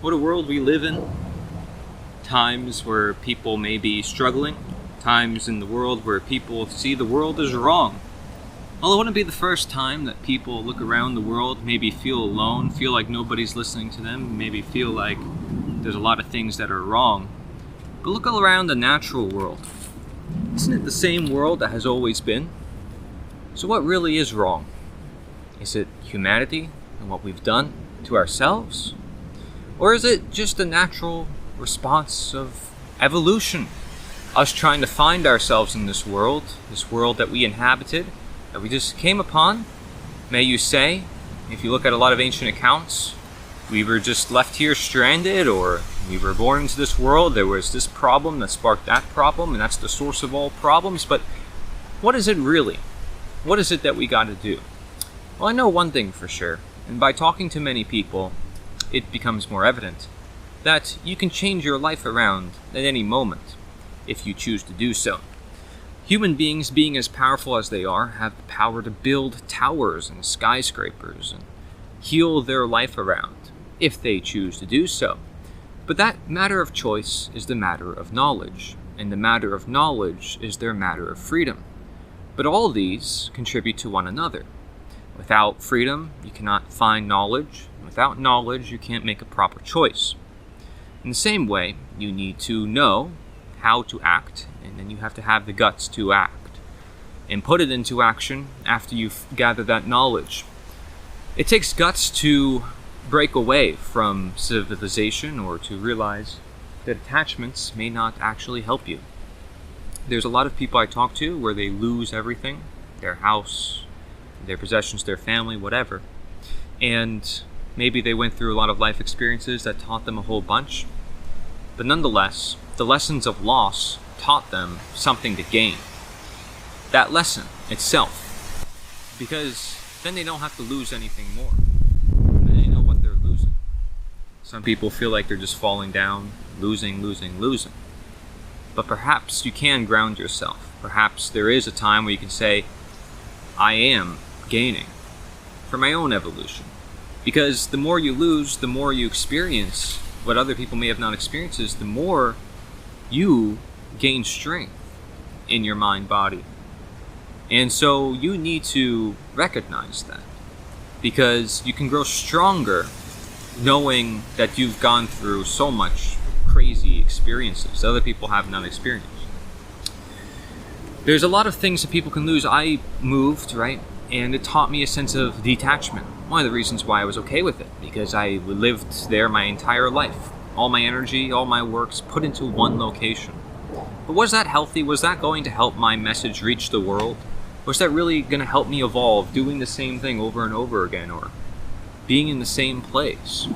What a world we live in. Times where people may be struggling. Times in the world where people see the world as wrong. Well, it wouldn't be the first time that people look around the world, maybe feel alone, feel like nobody's listening to them, maybe feel like there's a lot of things that are wrong. But look all around the natural world. Isn't it the same world that has always been? So what really is wrong? Is it humanity and what we've done to ourselves? Or is it just a natural response of evolution? Us trying to find ourselves in this world that we inhabited, that we just came upon? May you say, if you look at a lot of ancient accounts, we were just left here stranded, or we were born into this world, there was this problem that sparked that problem, and that's the source of all problems. But what is it really? What is it that we got to do? Well, I know one thing for sure, and by talking to many people, it becomes more evident that you can change your life around at any moment if you choose to do so. Human beings, being as powerful as they are, have the power to build towers and skyscrapers and heal their life around if they choose to do so. But that matter of choice is the matter of knowledge, and the matter of knowledge is their matter of freedom. But all these contribute to one another. Without freedom, you cannot find knowledge. Without knowledge, you can't make a proper choice. In the same way, you need to know how to act, and then you have to have the guts to act and put it into action after you've gathered that knowledge. It takes guts to break away from civilization or to realize that attachments may not actually help you. There's a lot of people I talk to where they lose everything, their house, their possessions, their family, whatever, and maybe they went through a lot of life experiences that taught them a whole bunch, but nonetheless, the lessons of loss taught them something to gain. That lesson itself. Because then they don't have to lose anything more. They know what they're losing. Some people feel like they're just falling down, losing. But perhaps you can ground yourself. Perhaps there is a time where you can say, I am gaining for my own evolution. Because the more you lose, the more you experience what other people may have not experienced, the more you gain strength in your mind, body. And so you need to recognize that, because you can grow stronger knowing that you've gone through so much crazy experiences that other people have not experienced. There's a lot of things that people can lose. I moved, right? And it taught me a sense of detachment. One of the reasons why I was okay with it, because I lived there my entire life. All my energy, all my works put into one location. But was that healthy? Was that going to help my message reach the world? Was that really going to help me evolve, doing the same thing over and over again, or being in the same place?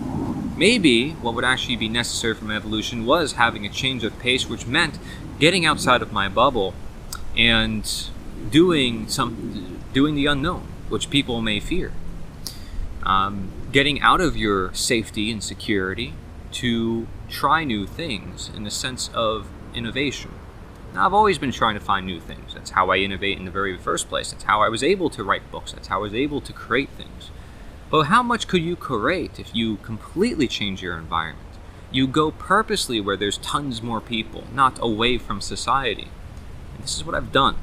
Maybe what would actually be necessary for my evolution was having a change of pace, which meant getting outside of my bubble and doing the unknown, which people may fear. Getting out of your safety and security to try new things in the sense of innovation. Now, I've always been trying to find new things. That's how I innovate in the very first place. That's how I was able to write books. That's how I was able to create things. But how much could you create if you completely change your environment? You go purposely where there's tons more people, not away from society. And this is what I've done.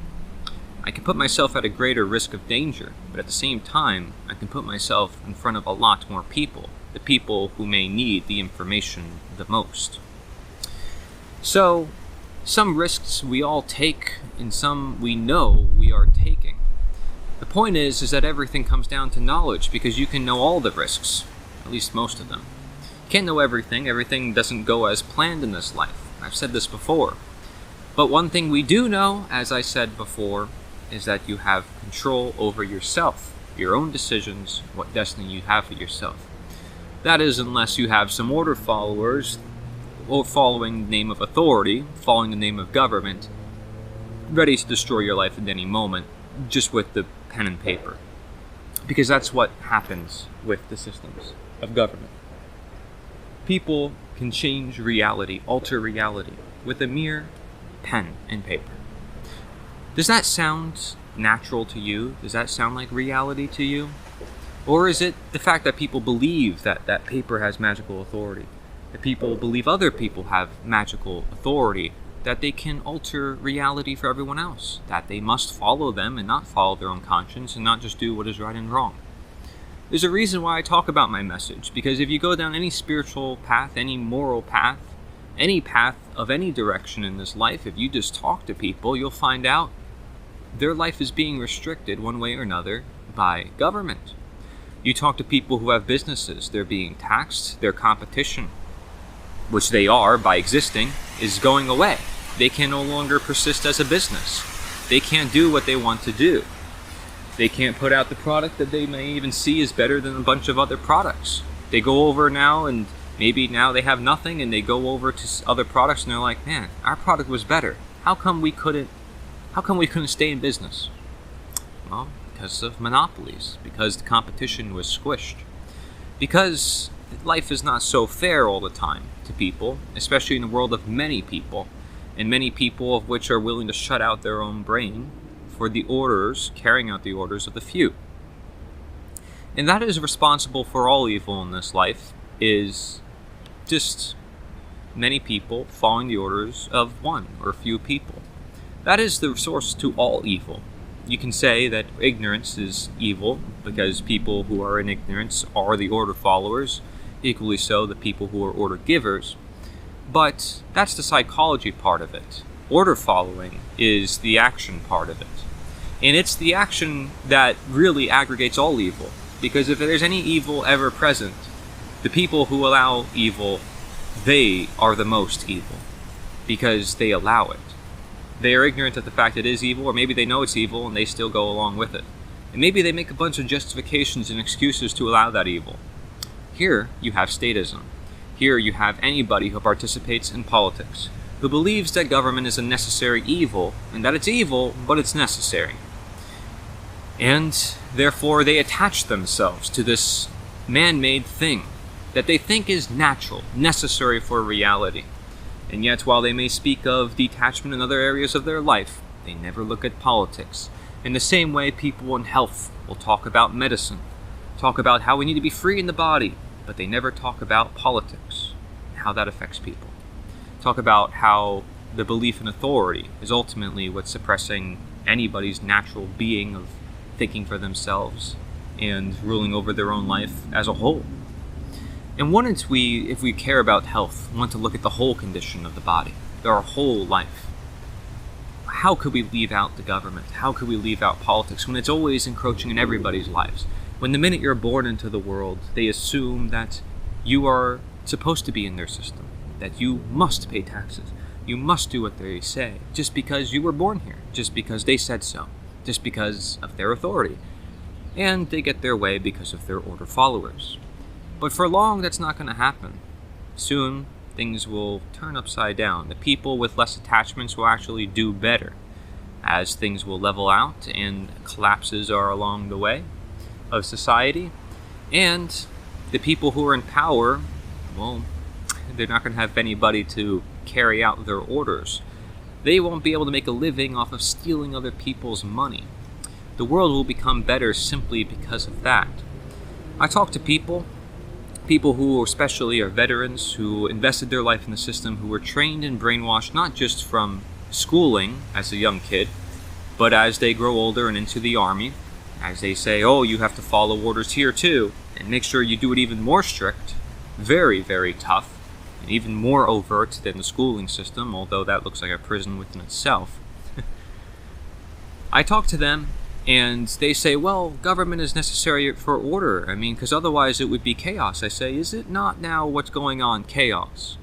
I can put myself at a greater risk of danger, but at the same time, I can put myself in front of a lot more people, the people who may need the information the most. So, some risks we all take, and some we know we are taking. The point is that everything comes down to knowledge, because you can know all the risks, at least most of them. You can't know everything. Everything doesn't go as planned in this life. I've said this before. But one thing we do know, as I said before, is that you have control over yourself, your own decisions, what destiny you have for yourself. That is, unless you have some order followers, or following the name of authority, following the name of government, ready to destroy your life at any moment, just with the pen and paper. Because that's what happens with the systems of government. People can change reality, alter reality, with a mere pen and paper. Does that sound natural to you? Does that sound like reality to you? Or is it the fact that people believe that that paper has magical authority? That people believe other people have magical authority, that they can alter reality for everyone else, that they must follow them and not follow their own conscience and not just do what is right and wrong. There's a reason why I talk about my message, because if you go down any spiritual path, any moral path, any path of any direction in this life, if you just talk to people, you'll find out their life is being restricted one way or another by government. You talk to people who have businesses, they're being taxed, their competition, which they are by existing, is going away. They can no longer persist as a business. They can't do what they want to do. They can't put out the product that they may even see is better than a bunch of other products. They go over now and maybe now they have nothing and they go over to other products and they're like, man, our product was better. How come we couldn't stay in business? Well, because of monopolies, because the competition was squished. Because life is not so fair all the time to people, especially in the world of many people, and many people of which are willing to shut out their own brain for the orders, carrying out the orders of the few. And that is responsible for all evil in this life, is just many people following the orders of one or few people. That is the source to all evil. You can say that ignorance is evil because people who are in ignorance are the order followers, equally so the people who are order givers. But that's the psychology part of it. Order following is the action part of it. And it's the action that really aggregates all evil. Because if there's any evil ever present, the people who allow evil, they are the most evil. Because they allow it. They are ignorant of the fact it is evil, or maybe they know it's evil and they still go along with it. And maybe they make a bunch of justifications and excuses to allow that evil. Here you have statism. Here you have anybody who participates in politics, who believes that government is a necessary evil, and that it's evil, but it's necessary. And therefore they attach themselves to this man-made thing that they think is natural, necessary for reality. And yet, while they may speak of detachment in other areas of their life, they never look at politics. In the same way, people in health will talk about medicine, talk about how we need to be free in the body, but they never talk about politics, and how that affects people. Talk about how the belief in authority is ultimately what's suppressing anybody's natural being of thinking for themselves and ruling over their own life as a whole. And wouldn't we, if we care about health, want to look at the whole condition of the body, our whole life? How could we leave out the government? How could we leave out politics when it's always encroaching in everybody's lives? When the minute you're born into the world, they assume that you are supposed to be in their system, that you must pay taxes, you must do what they say, just because you were born here, just because they said so, just because of their authority. And they get their way because of their order followers. But for long, that's not going to happen. Soon, things will turn upside down. The people with less attachments will actually do better, as things will level out and collapses are along the way of society. And the people who are in power, well, they're not going to have anybody to carry out their orders. They won't be able to make a living off of stealing other people's money. The world will become better simply because of that. I talk to people who especially are veterans, who invested their life in the system, who were trained and brainwashed not just from schooling as a young kid, but as they grow older and into the army, as they say, oh, you have to follow orders here too, and make sure you do it even more strict, very, very tough, and even more overt than the schooling system, although that looks like a prison within itself. I talk to them, and they say, well, government is necessary for order. I mean, because otherwise it would be chaos. I say, is it not now what's going on chaos?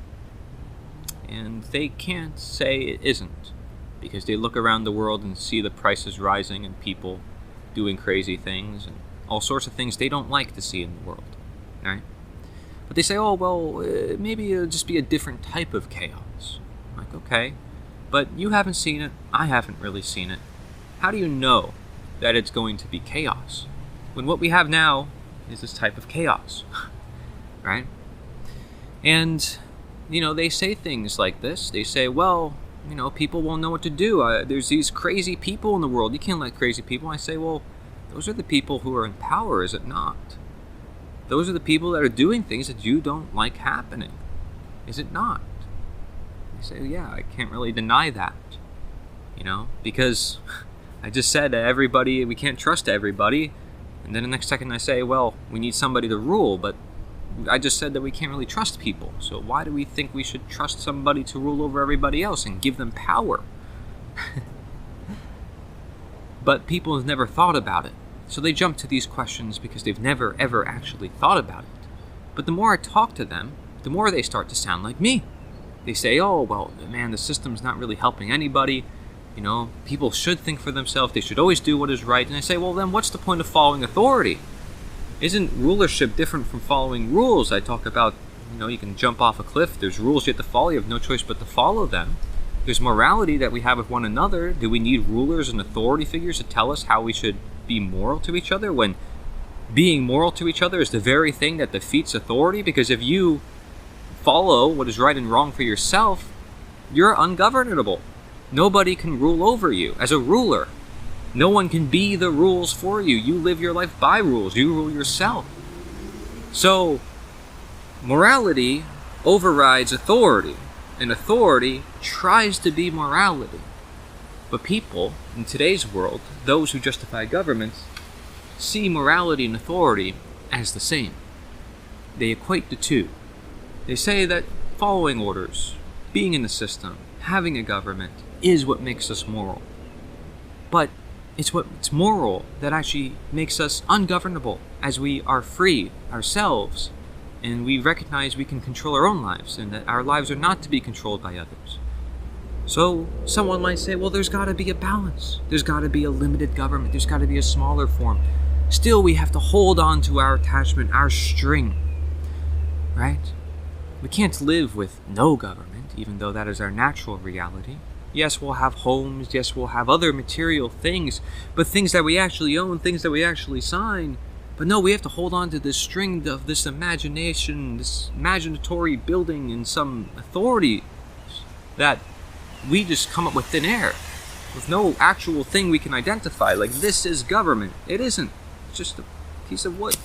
And they can't say it isn't, because they look around the world and see the prices rising and people doing crazy things and all sorts of things they don't like to see in the world, right? But they say, oh, well, maybe it'll just be a different type of chaos. I'm like, okay, but you haven't seen it. I haven't really seen it. How do you know that it's going to be chaos when what we have now is this type of chaos, right? And, they say things like this. They say, well, people won't know what to do. There's these crazy people in the world. You can't let crazy people. I say, well, those are the people who are in power, is it not? Those are the people that are doing things that you don't like happening. Is it not? They say, yeah, I can't really deny that. Because I just said to everybody, we can't trust everybody. And then the next second I say, well, we need somebody to rule, but I just said that we can't really trust people. So why do we think we should trust somebody to rule over everybody else and give them power? But people have never thought about it. So they jump to these questions because they've never, ever actually thought about it. But the more I talk to them, the more they start to sound like me. They say, oh, well, man, the system's not really helping anybody. People should think for themselves. They should always do what is right. And I say, well, then what's the point of following authority? Isn't rulership different from following rules? I talk about, you can jump off a cliff. There's rules you have to follow. You have no choice but to follow them. There's morality that we have with one another. Do we need rulers and authority figures to tell us how we should be moral to each other, when being moral to each other is the very thing that defeats authority? Because if you follow what is right and wrong for yourself, you're ungovernable. Nobody can rule over you. As a ruler, no one can be the rules for you. You live your life by rules. You rule yourself. So, morality overrides authority, and authority tries to be morality. But people, in today's world, those who justify governments, see morality and authority as the same. They equate the two. They say that following orders, being in the system, having a government, is what makes us moral. But it's what's moral that actually makes us ungovernable, as we are free ourselves, and we recognize we can control our own lives, and that our lives are not to be controlled by others. So someone might say, well, there's got to be a balance. There's got to be a limited government. There's got to be a smaller form. Still, we have to hold on to our attachment, our string, right? We can't live with no government, even though that is our natural reality. Yes, we'll have homes. Yes, we'll have other material things, but things that we actually own, things that we actually sign. But no, we have to hold on to this string of this imagination, this imaginatory building in some authority that we just come up with thin air, with no actual thing we can identify. Like, this is government. It isn't. It's just a piece of wood.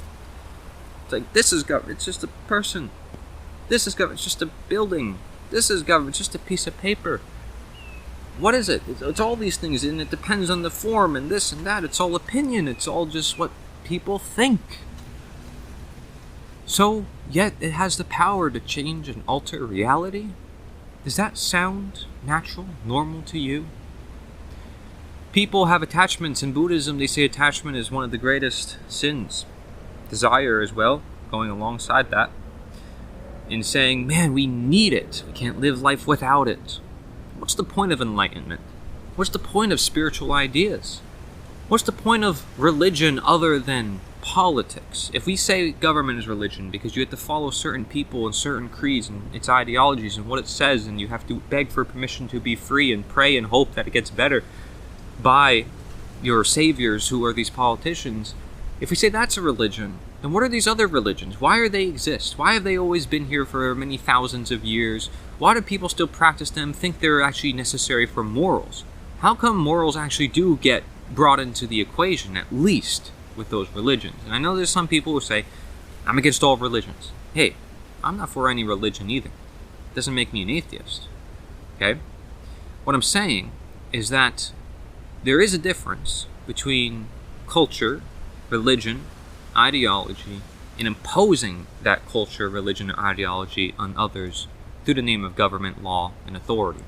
It's like, this is government. It's just a person. This is government. It's just a building. This is government. It's just a piece of paper. What is it? It's all these things, and it depends on the form and this and that. It's all opinion. It's all just what people think. So, yet it has the power to change and alter reality? Does that sound natural, normal to you? People have attachments. In Buddhism, they say attachment is one of the greatest sins. Desire as well, going alongside that. In saying, man, we need it. We can't live life without it. What's the point of enlightenment? What's the point of spiritual ideas? What's the point of religion other than politics? If we say government is religion because you have to follow certain people and certain creeds and its ideologies and what it says, and you have to beg for permission to be free and pray and hope that it gets better by your saviors who are these politicians, if we say that's a religion, then what are these other religions? Why do they exist? Why have they always been here for many thousands of years? Why do people still practice them, think they're actually necessary for morals? How come morals actually do get brought into the equation, at least with those religions? And I know there's some people who say, I'm against all religions. Hey, I'm not for any religion either. It doesn't make me an atheist. Okay? What I'm saying is that there is a difference between culture, religion, ideology, and imposing that culture, religion, and ideology on others through the name of government, law, and authority.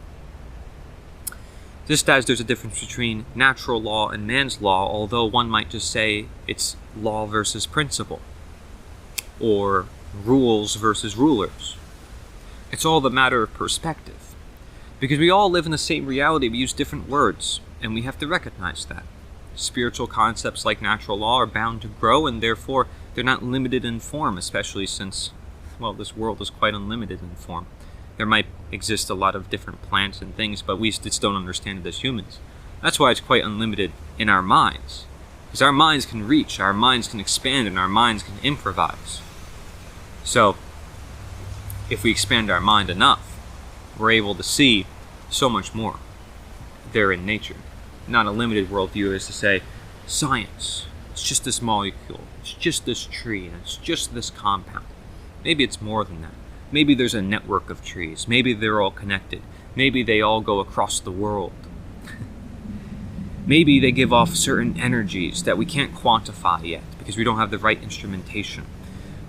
Just as there's a difference between natural law and man's law, although one might just say it's law versus principle, or rules versus rulers. It's all the matter of perspective. Because we all live in the same reality, we use different words, and we have to recognize that. Spiritual concepts like natural law are bound to grow, and therefore they're not limited in form, especially since, well, this world is quite unlimited in form. There might exist a lot of different plants and things, but we just don't understand it as humans. That's why it's quite unlimited in our minds. Because our minds can reach, our minds can expand, and our minds can improvise. So, if we expand our mind enough, we're able to see so much more there in nature. Not a limited worldview is to say, science, it's just this molecule, it's just this tree, and it's just this compound. Maybe it's more than that. Maybe there's a network of trees. Maybe they're all connected. Maybe they all go across the world. Maybe they give off certain energies that we can't quantify yet because we don't have the right instrumentation.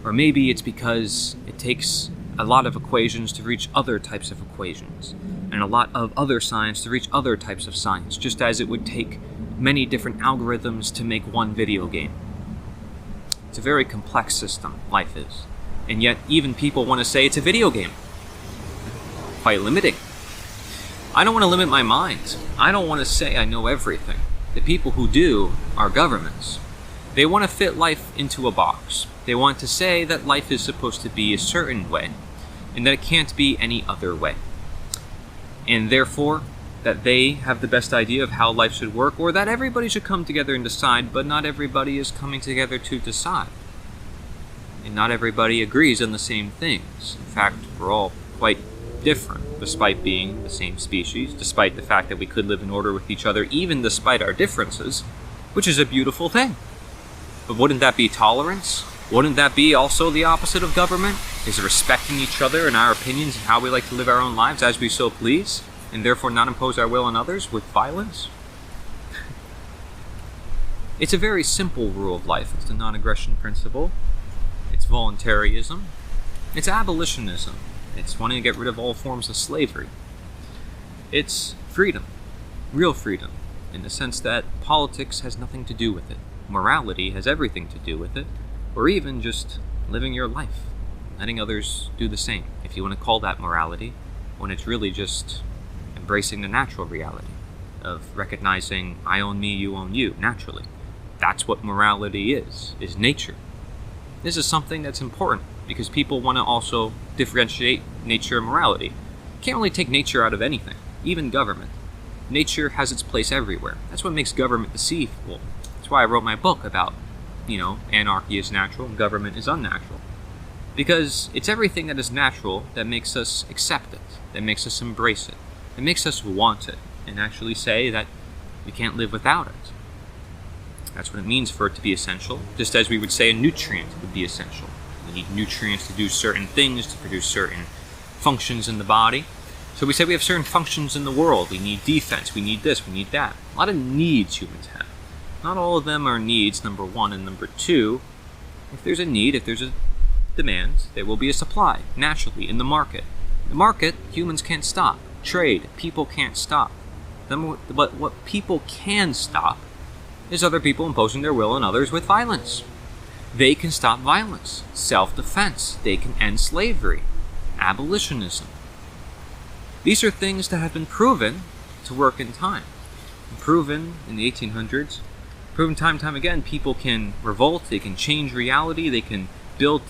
Or maybe it's because it takes a lot of equations to reach other types of equations, and a lot of other science to reach other types of science, just as it would take many different algorithms to make one video game. It's a very complex system, life is. And yet, even people want to say it's a video game. Quite limiting. I don't want to limit my mind. I don't want to say I know everything. The people who do are governments. They want to fit life into a box. They want to say that life is supposed to be a certain way, and that it can't be any other way. And therefore, that they have the best idea of how life should work, or that everybody should come together and decide, but not everybody is coming together to decide. And not everybody agrees on the same things. In fact, we're all quite different, despite being the same species, despite the fact that we could live in order with each other, even despite our differences, which is a beautiful thing. But wouldn't that be tolerance? Wouldn't that be also the opposite of government? Is respecting each other and our opinions and how we like to live our own lives as we so please, and therefore not impose our will on others with violence? It's a very simple rule of life. It's the non-aggression principle. It's voluntarism. It's abolitionism. It's wanting to get rid of all forms of slavery. It's freedom. Real freedom. In the sense that politics has nothing to do with it. Morality has everything to do with it. Or even just living your life. Letting others do the same. If you want to call that morality. When it's really just embracing the natural reality. Of recognizing I own me, you own you. Naturally. That's what morality is nature. This is something that's important. Because people want to also differentiate nature and morality. You can't really take nature out of anything, even government. Nature has its place everywhere. That's what makes government deceitful. That's why I wrote my book about, anarchy is natural and government is unnatural. Because it's everything that is natural that makes us accept it, that makes us embrace it, that makes us want it, and actually say that we can't live without it. That's what it means for it to be essential, just as we would say a nutrient would be essential. We need nutrients to do certain things, to produce certain functions in the body. So we say we have certain functions in the world. We need defense, we need this, we need that. A lot of needs humans have. Not all of them are needs, number one, and number two, if there's a need, if there's a demand, there will be a supply, naturally, in the market. The market, humans can't stop. Trade, people can't stop. But what people can stop is other people imposing their will on others with violence. They can stop violence, self-defense, they can end slavery, abolitionism. These are things that have been proven to work in time. Proven in the 1800s, proven time and time again, people can revolt, they can change reality, they can build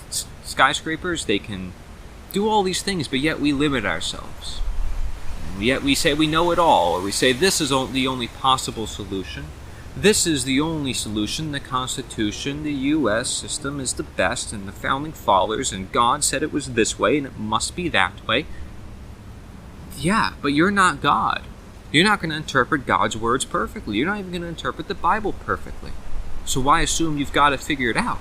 skyscrapers, they can do all these things, but yet we limit ourselves. And yet we say we know it all, or we say this is the only possible solution. This is the only solution, the Constitution, the U.S. system is the best, and the Founding Fathers, and God said it was this way, and it must be that way. Yeah, but you're not God. You're not going to interpret God's words perfectly. You're not even going to interpret the Bible perfectly. So why assume you've got it figured out?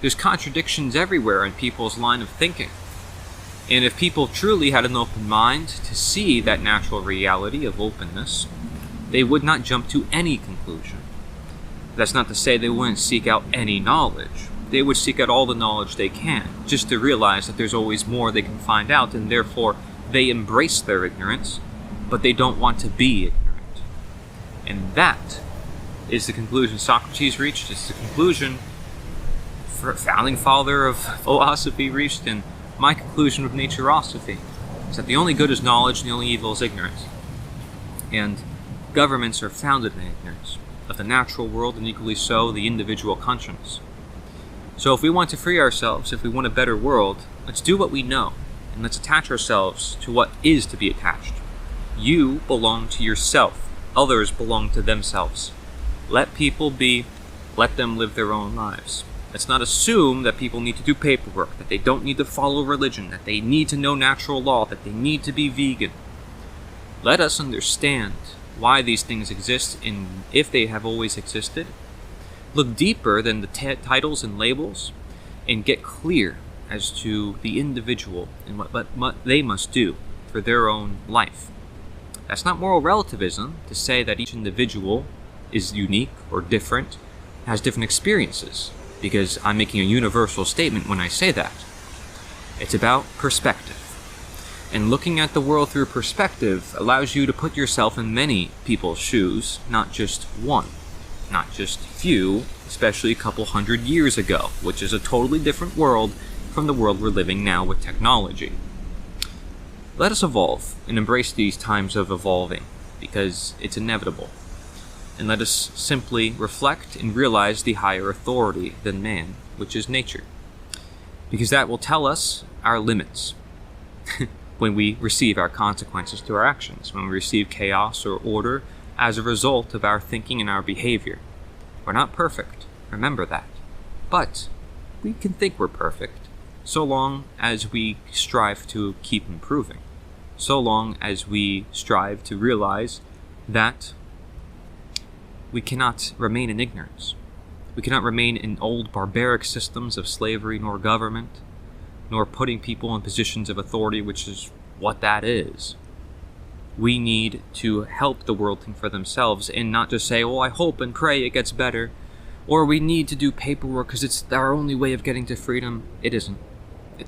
There's contradictions everywhere in people's line of thinking. And if people truly had an open mind to see that natural reality of openness, they would not jump to any conclusion. That's not to say they wouldn't seek out any knowledge. They would seek out all the knowledge they can, just to realize that there's always more they can find out, and therefore they embrace their ignorance, but they don't want to be ignorant. And that is the conclusion Socrates reached. It's the conclusion founding father of philosophy reached, and my conclusion of naturosophy is that the only good is knowledge and the only evil is ignorance. And governments are founded in ignorance of the natural world, and equally so the individual conscience. So if we want to free ourselves, if we want a better world, let's do what we know, and let's attach ourselves to what is to be attached. You belong to yourself. Others belong to themselves. Let people be. Let them live their own lives. Let's not assume that people need to do paperwork, that they don't need to follow religion, that they need to know natural law, that they need to be vegan. Let us understand why these things exist, and if they have always existed. Look deeper than the titles and labels, and get clear as to the individual and what they must do for their own life. That's not moral relativism to say that each individual is unique or different, has different experiences, because I'm making a universal statement when I say that. It's about perspective. And looking at the world through perspective allows you to put yourself in many people's shoes, not just one, not just few, especially a couple hundred years ago, which is a totally different world from the world we're living now with technology. Let us evolve and embrace these times of evolving, because it's inevitable. And let us simply reflect and realize the higher authority than man, which is nature. Because that will tell us our limits when we receive our consequences to our actions, when we receive chaos or order as a result of our thinking and our behavior. We're not perfect, remember that. But we can think we're perfect, so long as we strive to keep improving, so long as we strive to realize that we cannot remain in ignorance. We cannot remain in old barbaric systems of slavery nor government, nor putting people in positions of authority, which is what that is. We need to help the world think for themselves and not just say, I hope and pray it gets better, or we need to do paperwork because it's our only way of getting to freedom. It isn't.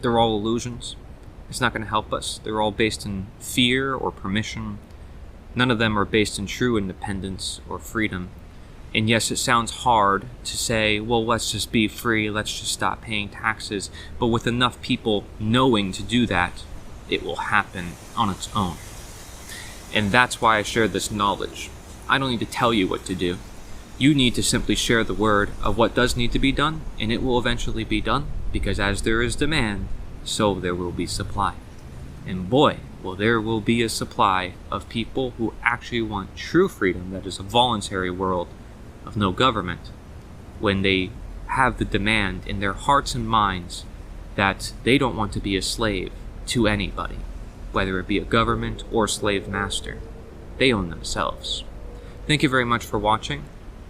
They're all illusions. It's not going to help us. They're all based in fear or permission. None of them are based in true independence or freedom. And yes, it sounds hard to say, let's just be free, let's just stop paying taxes. But with enough people knowing to do that, it will happen on its own. And that's why I share this knowledge. I don't need to tell you what to do. You need to simply share the word of what does need to be done, and it will eventually be done, because as there is demand, so there will be supply. And boy, there will be a supply of people who actually want true freedom, that is a voluntary world of no government, when they have the demand in their hearts and minds that they don't want to be a slave to anybody, whether it be a government or slave master. They own themselves. Thank you very much for watching.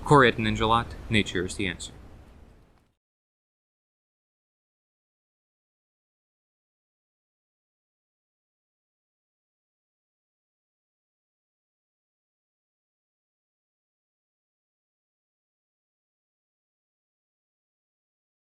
Corey at Ninjalot, nature is the answer.